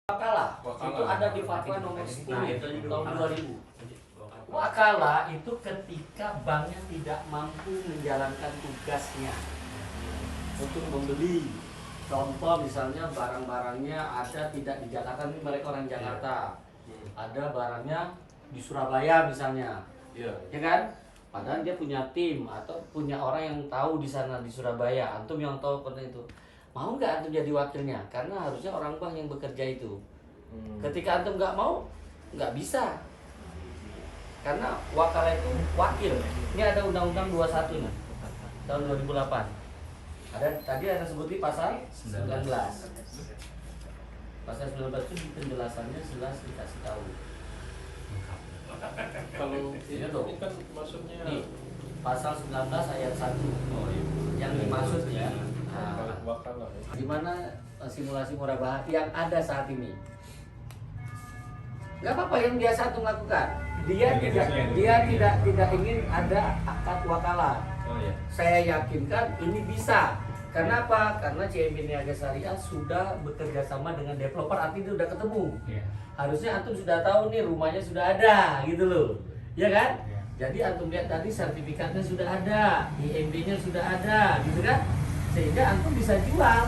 Wakala, itu ada di Fatwa nomor 10 tahun 2000. Wakala itu ketika banknya tidak mampu menjalankan tugasnya untuk membeli. Contoh misalnya barang-barangnya ada tidak di Jakarta, ini mereka orang Jakarta. Ada barangnya di Surabaya misalnya, ya kan? Padahal dia punya tim atau punya orang yang tahu di sana di Surabaya. Antum yang tahu konten itu. Mau nggak antum jadi wakilnya? Karena harusnya orang bank yang bekerja itu. Ketika antum nggak mau, nggak bisa. Karena wakala itu wakil. Ini ada Undang-Undang 21 nih, tahun 2008. Ada tadi ada sebutin pasal 19. Pasal 19 itu penjelasannya jelas dikasih tahu. Kalau ini kan maksudnya nih, pasal 19 ayat 1. Yang dimaksud ya. Wakala. Gimana simulasi murabahah yang ada saat ini? Nggak apa-apa yang dia satu melakukan. Dia tidak ingin ada akad wakala. Saya yakinkan ini bisa. Kenapa? Karena CMB Niaga Syariah sudah bekerja sama dengan developer, artinya udah ketemu. Harusnya antum sudah tahu nih, rumahnya sudah ada, gitu loh, ya kan? Jadi antum lihat tadi sertifikatnya sudah ada, IMB-nya sudah ada, gitu kan? Sehingga antum bisa jual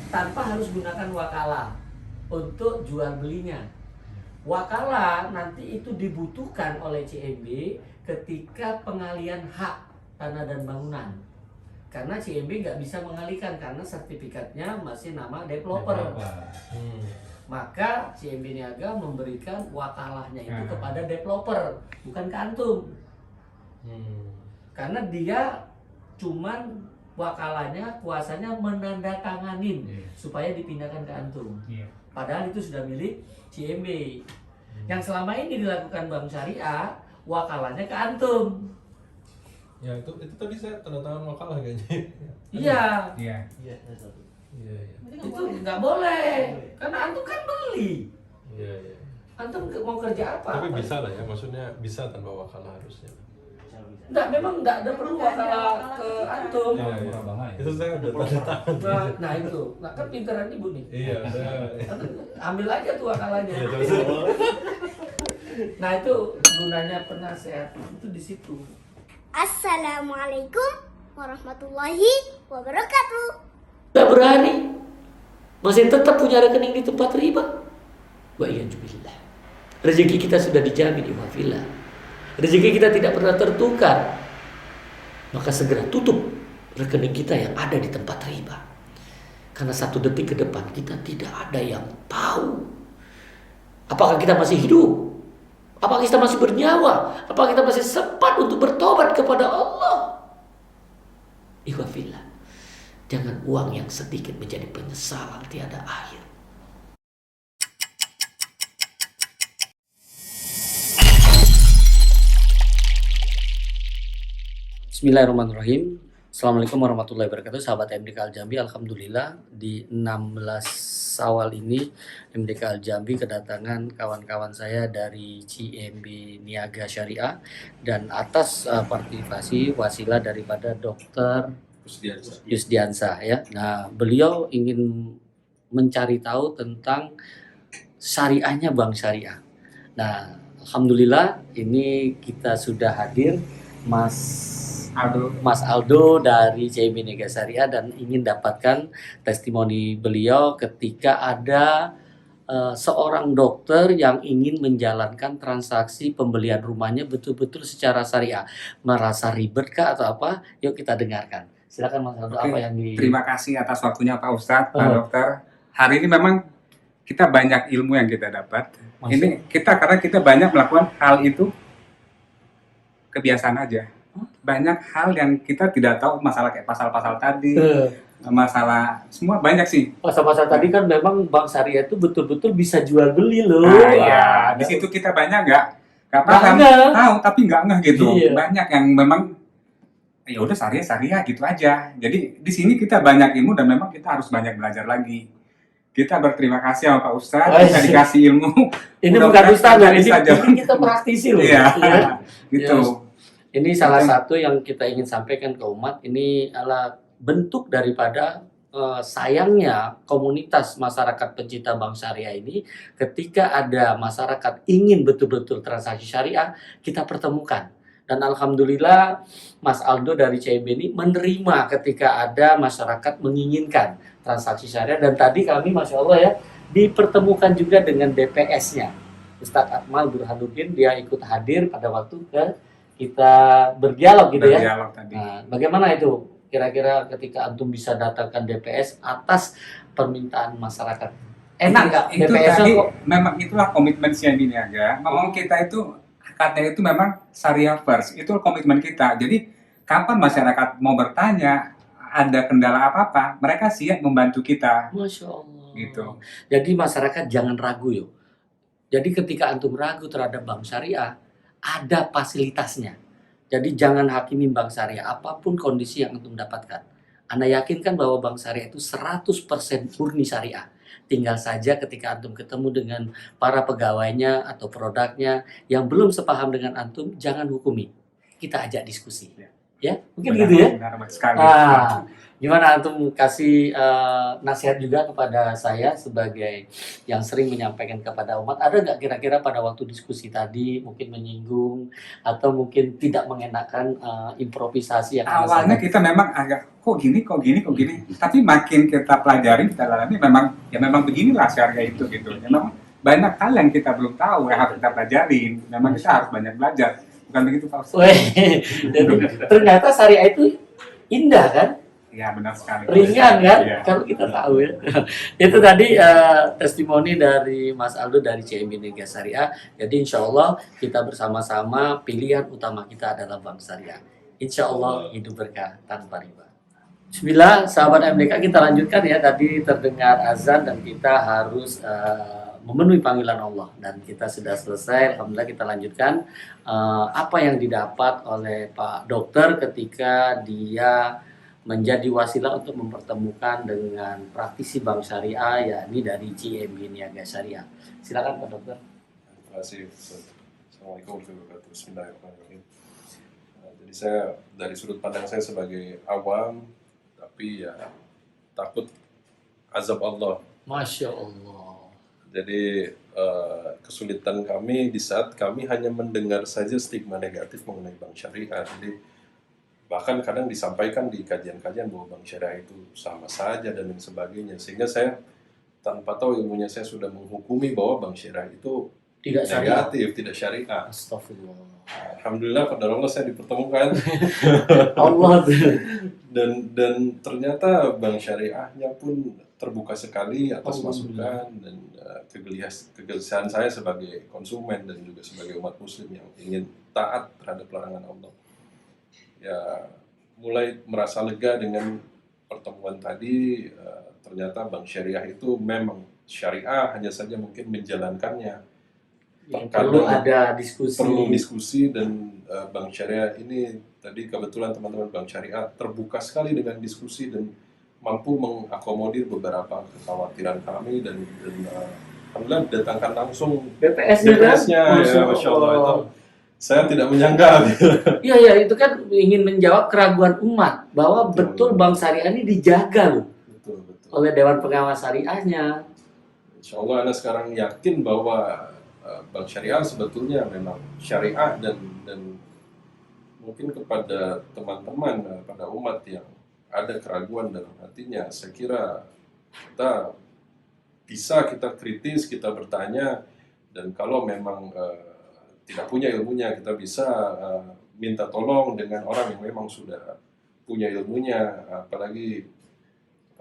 tanpa harus gunakan wakala untuk jual belinya. Wakala nanti itu dibutuhkan oleh CMB ketika pengalian hak tanah dan bangunan. Karena CMB nggak bisa mengalihkan karena sertifikatnya masih nama developer. Maka CMB Niaga memberikan wakalahnya itu kepada developer, bukan ke antum. Karena dia cuman wakalanya, kuasanya menandatanganin supaya dipindahkan ke antum. Padahal itu sudah milik CMB. Yang selama ini dilakukan Bank Syariah, wakalanya ke antum. Ya itu tadi saya tanda tangan wakalah kayaknya. Iya. Itu nggak boleh, karena antum kan beli. Iya. Antum mau kerja apa? Tapi bisa lah ya, maksudnya bisa tanpa wakalah harusnya. Enggak, memang enggak ada perlu wakala ke antum. Itu saya udah tanda tangan. Nah itu, nah kan pinteran ibu nih. Iya. Antum ambil aja tuh wakalanya. Nah itu gunanya penasehat itu di situ. Assalamualaikum warahmatullahi wabarakatuh. Udah berani masih tetap punya rekening di tempat riba. Wa iyyazubillah. Rezeki kita sudah dijamin iwafillah. Rezeki kita tidak pernah tertukar. Maka segera tutup rekening kita yang ada di tempat riba. Karena 1 detik ke depan kita tidak ada yang tahu apakah kita masih hidup, apakah kita masih bernyawa, apakah kita masih sempat untuk bertobat kepada Allah. Ikhwafillah, jangan uang yang sedikit menjadi penyesalan tiada akhir. Bismillahirrahmanirrahim. Assalamualaikum warahmatullahi wabarakatuh. Sahabat MDK Al Jambi, alhamdulillah di 16 Syawal ini MDK Al Jambi kedatangan kawan-kawan saya dari CMB Niaga Syariah dan atas partisipasi wasilah daripada Dr. Yusdiansa ya. Nah, beliau ingin mencari tahu tentang syariahnya Bank Syariah. Nah, alhamdulillah ini kita sudah hadir Mas Aldo dari CMB Niaga Syariah dan ingin dapatkan testimoni beliau ketika ada seorang dokter yang ingin menjalankan transaksi pembelian rumahnya betul-betul secara syariah. Merasa ribet kah atau apa? Yuk kita dengarkan. Silakan Mas Aldo. Oke, apa yang di... Terima kasih atas waktunya Pak Ustadz, Pak Dokter. Hari ini memang kita banyak ilmu yang kita dapat. Ini karena kita banyak melakukan hal itu kebiasaan aja. Banyak hal yang kita tidak tahu, masalah kayak pasal-pasal tadi, masalah semua banyak sih. Pasal-pasal tadi kan memang Bank Syariah itu betul-betul bisa jual beli loh. Iya, di situ kita banyak nggak paham, tahu tapi nggak ngeh gitu. Iya. Banyak yang memang ya udah syariah gitu aja. Jadi di sini kita banyak ilmu dan memang kita harus banyak belajar lagi. Kita berterima kasih sama Pak Ustadz, kita dikasih ilmu. Ini bukan Ustadz, ini kita praktisi loh. Iya, gitu. Ya. Ini salah satu yang kita ingin sampaikan ke umat. Ini adalah bentuk daripada sayangnya komunitas masyarakat pencinta bank syariah ini ketika ada masyarakat ingin betul-betul transaksi syariah, kita pertemukan. Dan alhamdulillah Mas Aldo dari CIMB ini menerima ketika ada masyarakat menginginkan transaksi syariah, dan tadi kami Masya Allah ya dipertemukan juga dengan DPS-nya. Ustadz Akmal Burhanuddin dia ikut hadir pada waktu kita berdialog gitu ya. Berdialog tadi. Nah, bagaimana itu? Kira-kira ketika antum bisa datangkan DPS atas permintaan masyarakat. Enak nggak itu DPS tadi kok? memang itulah komitmen CIMB Niaga. Memang kita itu katanya itu memang syariah first, itu komitmen kita. Jadi kapan masyarakat mau bertanya ada kendala apa-apa, mereka siap membantu kita. Masya Allah. Gitu. Jadi masyarakat jangan ragu yo. Jadi ketika antum ragu terhadap bank syariah, ada fasilitasnya. Jadi jangan hakimi bank syariah apapun kondisi yang antum dapatkan. Anda yakinkan bahwa bank syariah itu 100% murni syariah. Tinggal saja ketika antum ketemu dengan para pegawainya atau produknya yang belum sepaham dengan antum, jangan hukumi. Kita ajak diskusi. Ya, mungkin Benar, gitu ya. benar sekali. Gimana antum kasih nasihat juga kepada saya sebagai yang sering menyampaikan kepada umat, ada nggak kira-kira pada waktu diskusi tadi mungkin menyinggung atau mungkin tidak mengenakan improvisasi yang Awalnya kita memang agak kok gini. Tapi makin kita pelajari, kita lalami memang beginilah syariah itu gitu. Memang banyak hal yang kita belum tahu yang harus kita pelajarin. Memang kita harus banyak belajar. Bukan begitu Pak Ustaz? Jadi ternyata syariah itu indah kan? Ya benar sekali. Ringan kan? Ya. Kalau kita tahu ya. Itu tadi testimoni dari Mas Aldo dari CIMB Niaga Syariah. Jadi insya Allah kita bersama-sama pilihan utama kita adalah bank syariah. Insya Allah hidup berkah tanpa riba. Bismillah, sahabat MDK kita lanjutkan ya. Tadi terdengar azan dan kita harus memenuhi panggilan Allah, dan kita sudah selesai. Alhamdulillah kita lanjutkan apa yang didapat oleh Pak Dokter ketika dia menjadi wasilah untuk mempertemukan dengan praktisi bank syariah, yakni dari CIMB Niaga Syariah. Silakan Pak Dokter. Terima kasih. Assalamualaikum warahmatullahi wabarakatuh. Bismillahirrahmanirrahim. Jadi saya dari sudut pandang saya sebagai awam, tapi ya takut azab Allah. Masya Allah. Jadi kesulitan kami di saat kami hanya mendengar saja stigma negatif mengenai bank syariah. Jadi bahkan kadang disampaikan di kajian-kajian bahwa bank syariah itu sama saja dan lain sebagainya. Sehingga saya tanpa tahu ilmunya saya sudah menghukumi bahwa bank syariah itu Tidak syariah. negatif, tidak syariah. Astagfirullah. Alhamdulillah pada Allah saya dipertemukan Allah. dan ternyata bank syariahnya pun terbuka sekali atas Alhamdulillah. masukan dan kegelisahan saya sebagai konsumen dan juga sebagai umat muslim yang ingin taat terhadap larangan Allah. Ya mulai merasa lega dengan pertemuan tadi. Ternyata bank syariah itu memang syariah, hanya saja mungkin menjalankannya Ya, perlu ada diskusi dan bank syariah ini tadi kebetulan teman-teman bank syariah terbuka sekali dengan diskusi dan mampu mengakomodir beberapa kekhawatiran kami dan alhamdulillah datangkan langsung BPS-nya ya, Masya Allah itu saya tidak menyangka. Iya itu kan ingin menjawab keraguan umat bahwa betul bank syariah ini dijaga loh Betul. oleh Dewan Pengawas Syariahnya. Insya Allah Anda sekarang yakin bahwa bank syariah sebetulnya memang syariah dan mungkin kepada teman-teman, pada umat yang ada keraguan dalam hatinya, saya kira kita kritis, kita bertanya, dan kalau memang tidak punya ilmunya, kita bisa minta tolong dengan orang yang memang sudah punya ilmunya, apalagi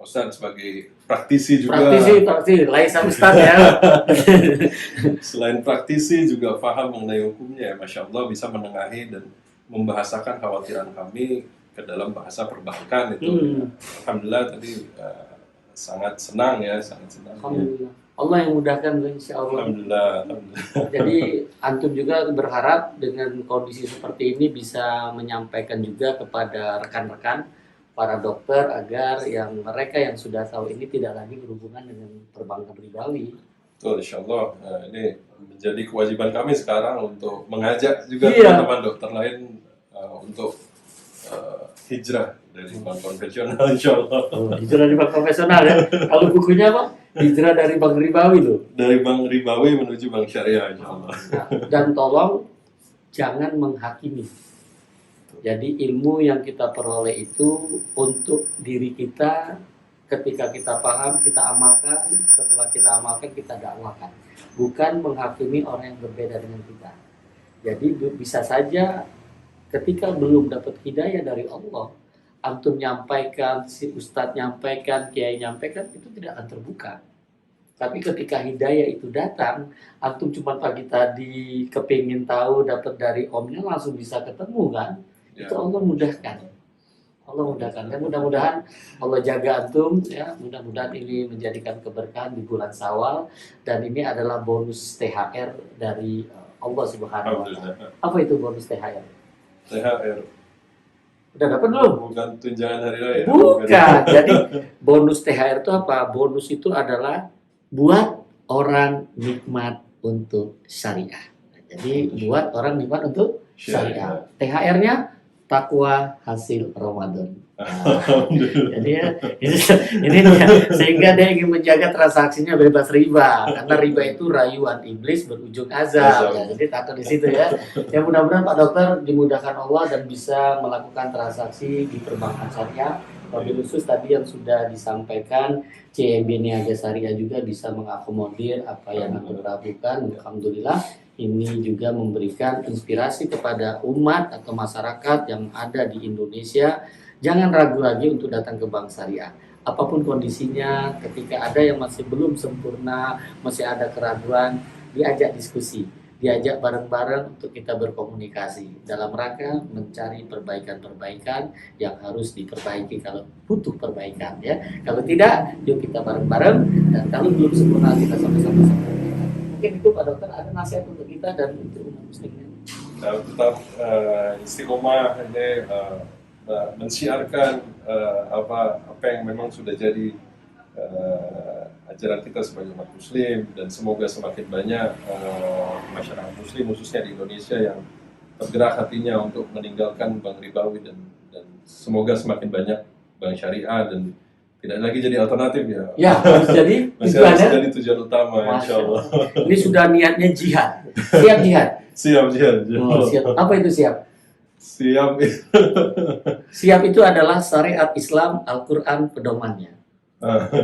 Ustadz sebagai praktisi juga. Praktisi, Laisa Ustadz ya. Selain praktisi juga paham mengenai hukumnya, ya, Masya Allah bisa menengahi dan membahasakan khawatiran kami ke dalam bahasa perbankan itu. Alhamdulillah tadi sangat senang. Alhamdulillah. Allah yang mudahkan insya Allah. Alhamdulillah. Jadi antum juga berharap dengan kondisi seperti ini bisa menyampaikan juga kepada rekan-rekan para dokter agar mereka yang sudah tahu ini tidak lagi berhubungan dengan perbankan ribawi. Betul, insya Allah. Ini menjadi kewajiban kami sekarang untuk mengajak juga teman-teman dokter lain untuk hijrah dari bank konvensional insya Allah. Oh, hijrah dari bank konvensional ya. Kalau bukunya apa? Hijrah dari bank ribawi loh. Dari bank ribawi menuju bank syariah insya Allah. Nah, dan tolong jangan menghakimi. Jadi ilmu yang kita peroleh itu untuk diri kita, ketika kita paham, kita amalkan, setelah kita amalkan, kita dakwakan. Bukan menghakimi orang yang berbeda dengan kita. Jadi bisa saja ketika belum dapat hidayah dari Allah, antum nyampaikan, si ustadz nyampaikan, kiai nyampaikan, itu tidak akan terbuka. Tapi ketika hidayah itu datang, antum cuma pagi tadi kepingin tahu, dapat dari omnya, langsung bisa ketemu kan? Ya. Itu Allah mudahkan. Allah mudahkan. Dan mudah-mudahan Allah jaga antum ya. Mudah-mudahan ini menjadikan keberkahan di bulan Syawal, dan ini adalah bonus THR dari Allah Subhanahu wa taala. Apa itu bonus THR? THR Udah dapat belum? bukan tunjangan hari raya. Bukan. Jadi bonus THR itu apa? Bonus itu adalah buat orang nikmat untuk syariah. Jadi buat orang nikmat untuk syariah. THR-nya takwa hasil Ramadan. Jadi ya, ini dia. Sehingga dia ingin menjaga transaksinya bebas riba, karena riba itu rayuan iblis berujung azab. Ya, jadi takut di situ ya. Ya mudah-mudahan Pak Dokter dimudahkan Allah dan bisa melakukan transaksi di perbankan syariah. Wabil khusus tadi yang sudah disampaikan, CMB Niaga Syariah juga bisa mengakomodir apa yang Anda lakukan. Alhamdulillah. Ini juga memberikan inspirasi kepada umat atau masyarakat yang ada di Indonesia. Jangan ragu lagi untuk datang ke Bank Syariah. Apapun kondisinya, ketika ada yang masih belum sempurna, masih ada keraguan, diajak diskusi, diajak bareng-bareng untuk kita berkomunikasi dalam rangka mencari perbaikan-perbaikan yang harus diperbaiki kalau butuh perbaikan ya. Kalau tidak, yuk kita bareng-bareng, dan kalau belum sempurna kita sama-sama sempurna. Mungkin itu Pak Dokter ada nasihat untuk kita dan untuk umat muslimin. Tetap istiqomah ini mensiarkan apa yang memang sudah jadi ajaran kita sebagai umat muslim, dan semoga semakin banyak masyarakat muslim khususnya di Indonesia yang tergerak hatinya untuk meninggalkan bank ribawi, dan semoga semakin banyak bank syariah dan tidak lagi jadi alternatif ya. Ya, harus jadi Masih tujuannya. harus jadi tujuan utama insya Allah. Ini sudah niatnya jihad. Siap jihad. Siap. Oh, siap. Apa itu siap? Siap. Siap itu adalah syariat Islam, Al-Quran pedomannya.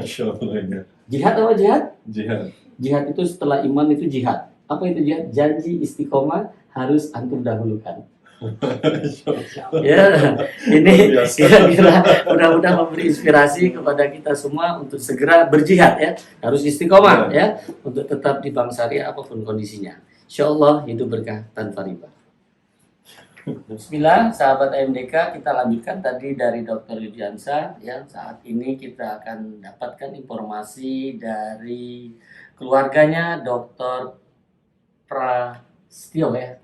Insya Allah ya. Jihad apa jihad? Jihad. Jihad itu setelah iman itu jihad. Apa itu jihad? Janji istiqomah harus antum dahulukan. Ya, ini kira-kira mudah-mudahan memberi inspirasi kepada kita semua untuk segera berjihad ya. Harus istiqomah ya, untuk tetap di Bank Syariah apapun kondisinya. Insya Allah hidup berkah tanpa riba. Bismillah, sahabat AMDK, kita lanjutkan tadi dari Dr. Yudiansa. Ya, saat ini kita akan dapatkan informasi dari keluarganya Dr. Prasetyo ya.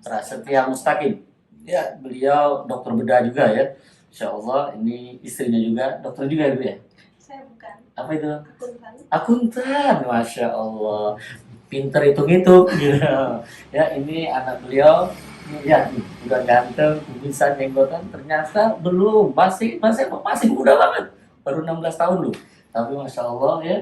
Prasetya Mustaqim. Ya, beliau dokter bedah juga ya. Insya Allah ini istrinya juga dokter juga Ibu ya. Saya bukan. Apa itu? Akuntan. Akuntan, masya Allah. Pinter hitung-hitung. Gitu. Ya, ini anak beliau. Ya, udah ganteng, kumisan, jenggotan. Ternyata belum, masih muda banget. Baru 16 tahun loh. Tapi masya Allah ya.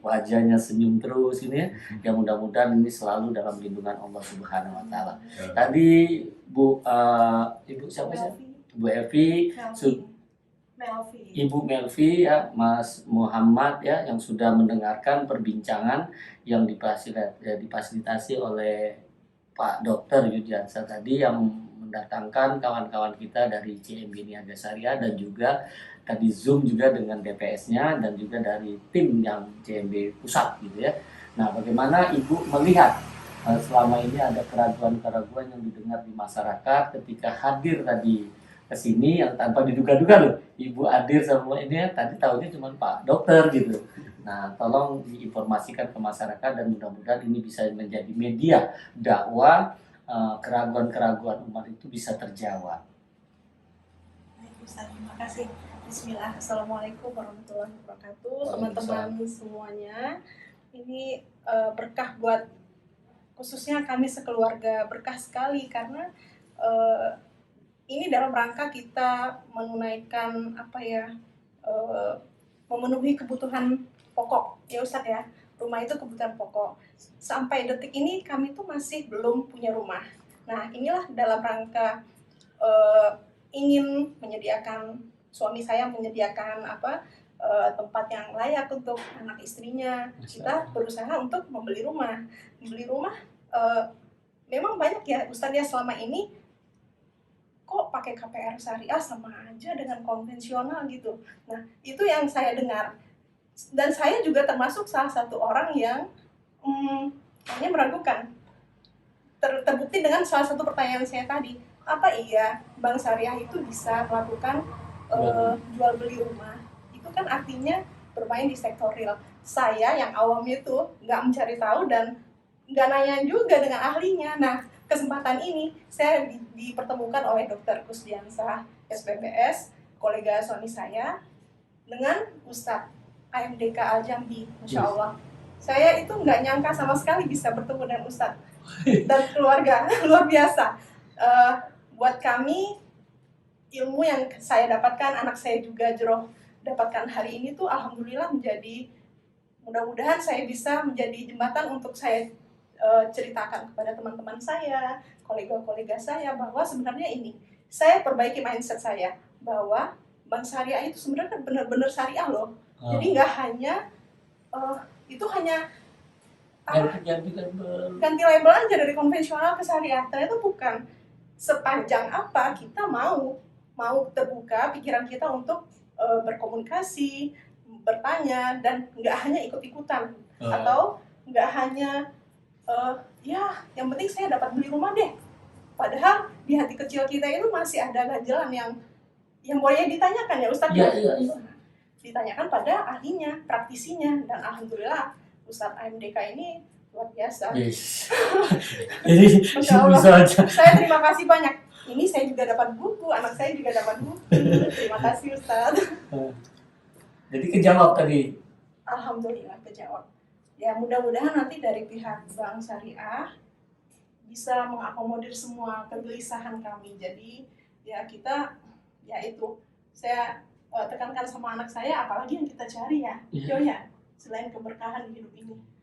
Wajahnya senyum terus ini ya. Ya mudah-mudahan ini selalu dalam lindungan Allah Subhanahu wa taala. Tadi Ibu siapa sih? Bu Evi, Ibu Melvi ya, Mas Muhammad ya, yang sudah mendengarkan perbincangan yang difasilitasi oleh Pak Dokter Yudiansa tadi, yang mendatangkan kawan-kawan kita dari CMB Niaga Syariah, dan juga tadi Zoom juga dengan DPS-nya, dan juga dari tim yang CMB pusat gitu ya. Nah, bagaimana Ibu melihat selama ini ada keraguan-keraguan yang didengar di masyarakat ketika hadir tadi ke sini yang tanpa diduga-duga loh. Ibu hadir sama ini ya, tadi tahunya cuma Pak Dokter gitu. Nah, tolong diinformasikan ke masyarakat, dan mudah-mudahan ini bisa menjadi media dakwah, keraguan-keraguan umat itu bisa terjawab. Baik, Ustaz, terima kasih. Bismillah, Assalamualaikum warahmatullahi wabarakatuh. Teman-teman semuanya, ini berkah buat khususnya kami sekeluarga, berkah sekali karena ini dalam rangka kita menunaikan apa ya, memenuhi kebutuhan pokok ya Ustadz ya. Rumah itu kebutuhan pokok. Sampai detik ini kami tuh masih belum punya rumah. Nah inilah dalam rangka ingin menyediakan, suami saya menyediakan tempat yang layak untuk anak istrinya. Kita berusaha untuk membeli rumah. Memang banyak ya Ustadz ya, selama ini kok pakai KPR syariah sama aja dengan konvensional gitu. Nah itu yang saya dengar, dan saya juga termasuk salah satu orang yang hanya meragukan. Terbukti dengan salah satu pertanyaan saya tadi, apa iya bank syariah itu bisa melakukan jual beli rumah? Itu kan artinya bermain di sektor real. Saya yang awam itu nggak mencari tahu dan nggak nanya juga dengan ahlinya. Nah kesempatan ini saya dipertemukan oleh Dr. Kusdiansah SPPS, kolega suami saya, dengan Ustadz AMDK Al-Jambi, Masya Allah. Saya itu nggak nyangka sama sekali bisa bertemu dengan Ustadz dan keluarga, luar biasa. Buat kami, ilmu yang saya dapatkan, anak saya juga Jero dapatkan hari ini tuh alhamdulillah menjadi, mudah-mudahan saya bisa menjadi jembatan untuk saya ceritakan kepada teman-teman saya, kolega-kolega saya, bahwa sebenarnya ini, saya perbaiki mindset saya, bahwa bank syariah itu sebenarnya benar-benar syariah loh. Jadi nggak hanya, itu hanya ganti label aja dari konvensional ke syariah. Ternyata bukan. Sepanjang apa kita mau terbuka pikiran kita untuk berkomunikasi, bertanya, dan nggak hanya ikut-ikutan, atau nggak hanya ya yang penting saya dapat beli rumah deh. Padahal di hati kecil kita itu masih ada ganjalan yang boleh ditanyakan ya Ustadz. Iya. Ditanyakan pada ahlinya, praktisinya, dan alhamdulillah Ustadz AMDK ini luar biasa. Yes. Jadi Masya Allah. bisa aja. Saya terima kasih banyak. Ini saya juga dapat buku, anak saya juga dapat buku. Terima kasih Ustadz. Jadi kejawab tadi. Alhamdulillah kejawab. Ya mudah-mudahan nanti dari pihak Bank Syariah bisa mengakomodir semua kegelisahan kami. Jadi ya kita, ya itu saya tekankan sama anak saya, apalagi yang kita cari ya, ya selain keberkahan di hidup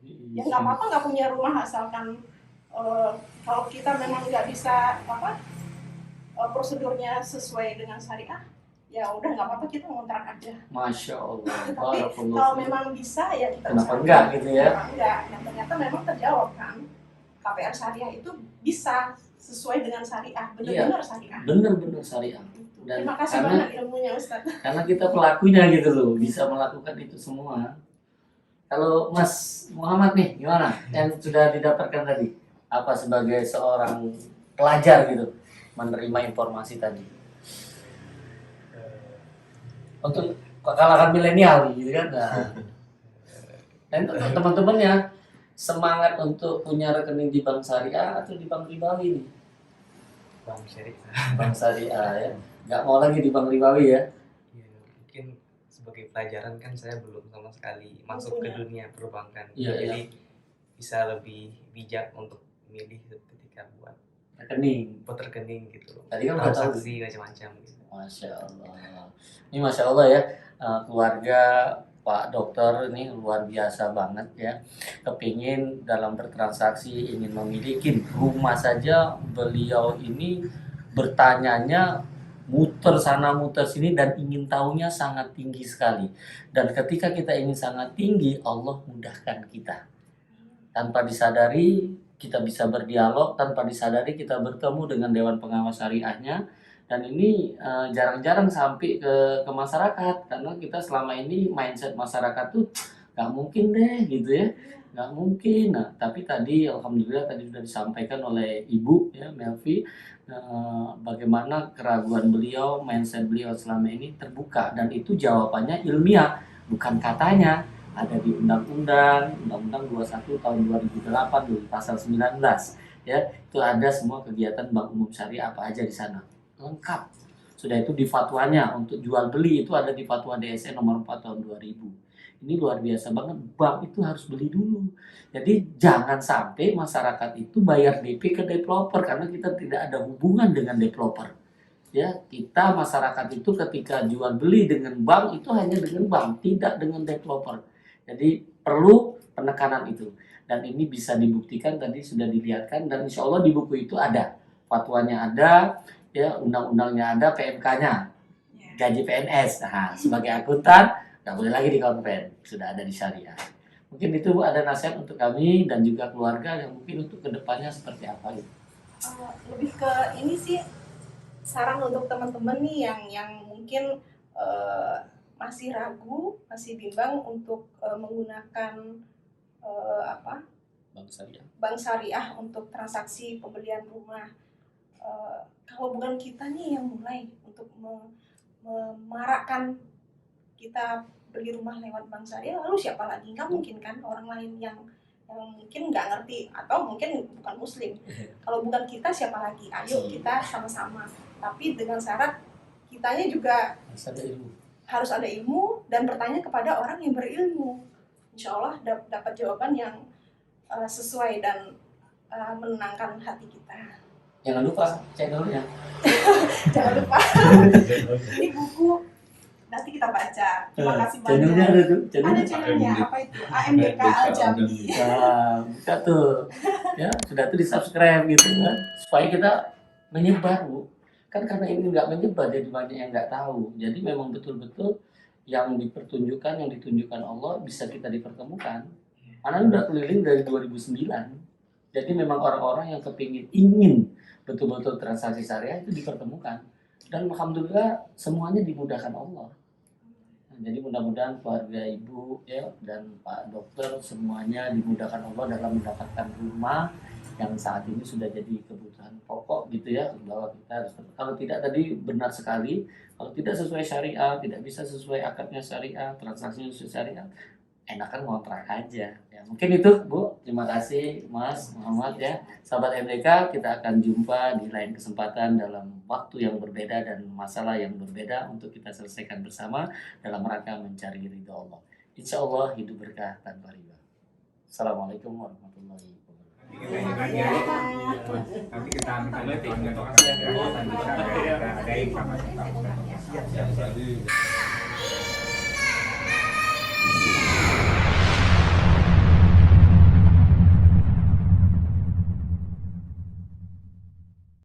ini. Ya nggak apa-apa nggak punya rumah, asalkan kalau kita memang nggak bisa prosedurnya sesuai dengan syariah, ya udah nggak apa-apa kita ngontrak aja. Masya Allah. Tapi kalau memang bisa ya kita kenapa usahakan. enggak gitu ya? Kenapa enggak? Yang ternyata memang terjawab kan. KPR syariah itu bisa sesuai dengan syariah, benar-benar syariah. Benar-benar syariah. Dan terima kasih banyak ilmunya Ustaz. Karena kita pelakunya gitu loh, bisa melakukan itu semua. Kalau Mas Muhammad nih, gimana? Yang sudah didapatkan tadi, apa sebagai seorang pelajar gitu, menerima informasi tadi? Untuk kalangan milenial gitu kan? Nah. Dan teman-temannya semangat untuk punya rekening di bank syariah atau di bank ribawi nih? Bank syariah. Bank syariah ya, nggak mau lagi di bank ribawi ya? Ya, mungkin sebagai pelajaran kan saya belum sama sekali masuk ke dunia perbankan. Iya, Jadi bisa lebih bijak untuk milih ketika buat rekening gitu. Tadi kan transaksi macam-macam gitu. Masya Allah. Ini Masya Allah ya, keluarga Pak Dokter ini luar biasa banget ya. Kepingin dalam bertransaksi, ingin memiliki rumah saja, beliau ini bertanyanya muter sana muter sini dan ingin tahunya sangat tinggi sekali. Dan ketika kita ingin sangat tinggi, Allah mudahkan kita. Tanpa disadari kita bisa berdialog, tanpa disadari kita bertemu dengan Dewan Pengawas Syariahnya. Dan ini jarang-jarang sampai ke masyarakat, karena kita selama ini mindset masyarakat tuh nggak mungkin deh gitu ya, nggak mungkin. Nah tapi tadi alhamdulillah tadi sudah disampaikan oleh Ibu ya Melvi, bagaimana keraguan beliau, mindset beliau selama ini terbuka, dan itu jawabannya ilmiah, bukan katanya. Ada di Undang-Undang 21 tahun 2008 di pasal 19 ya, itu ada semua kegiatan bank umum syariah apa aja di sana, lengkap. Sudah itu di fatwanya untuk jual beli itu ada di fatwa DSN nomor 4 tahun 2000. Ini luar biasa banget, bank itu harus beli dulu. Jadi jangan sampai masyarakat itu bayar DP ke developer, karena kita tidak ada hubungan dengan developer. ya kita masyarakat itu ketika jual beli dengan bank itu hanya dengan bank, tidak dengan developer. Jadi perlu penekanan itu, dan ini bisa dibuktikan tadi sudah dilihatkan, dan insya Allah di buku itu ada fatwanya, ada ya undang-undangnya, ada PMK-nya, gaji PNS. Nah, sebagai akuntan nggak boleh lagi di konven, sudah ada di syariah. Mungkin itu Bu, ada nasihat untuk kami dan juga keluarga yang mungkin untuk kedepannya seperti apa gitu. Lebih ke ini sih, saran untuk teman-teman nih yang mungkin masih ragu, masih bimbang untuk menggunakan bank syariah untuk transaksi pembelian rumah. Kalau bukan kita nih yang mulai untuk memarakkan kita beli rumah lewat bank syariah, lalu siapa lagi? Nggak mungkin kan orang lain yang mungkin nggak ngerti atau mungkin bukan muslim. Kalau bukan kita siapa lagi? Ayo kita sama-sama. Tapi dengan syarat kitanya juga harus ada ilmu dan bertanya kepada orang yang berilmu. Insya Allah dapat jawaban yang sesuai dan menenangkan hati kita. Jangan lupa channelnya. Jangan lupa. Ini buku nanti kita baca. Terima kasih banyak. Channelnya ada tuh. Ada channelnya, apa itu? AMDK Al-Jambi. Nah, buka tuh. Ya, sudah tuh di-subscribe gitu kan. Supaya kita menyebar, Bu. Kan karena ini nggak menyebar, jadi banyak yang nggak tahu. Jadi memang betul-betul yang dipertunjukkan, yang ditunjukkan Allah bisa kita dipertemukan. Anak udah keliling dari 2009. Jadi memang orang-orang yang ingin betul-betul transaksi syariah itu dipertemukan. Dan alhamdulillah semuanya dimudahkan Allah. Jadi mudah-mudahan keluarga ibu ya dan Pak Dokter semuanya dimudahkan Allah dalam mendapatkan rumah yang saat ini sudah jadi kebutuhan pokok gitu ya, bahwa kita harus, kalau tidak tadi benar sekali, kalau tidak sesuai syariah, tidak bisa sesuai akadnya syariah, transaksinya sesuai syariah, enakan ngontrak aja ya. Mungkin itu Bu, terima kasih Mas Muhammad ya. Sahabat MDK, kita akan jumpa di lain kesempatan dalam waktu yang berbeda dan masalah yang berbeda untuk kita selesaikan bersama dalam rangka mencari ridho Allah. Insya Allah hidup berkah tanpa riba. Assalamualaikum warahmatullahi wabarakatuh. Nanti kita minta bantuan dokter ya, dan bisa kita adain sama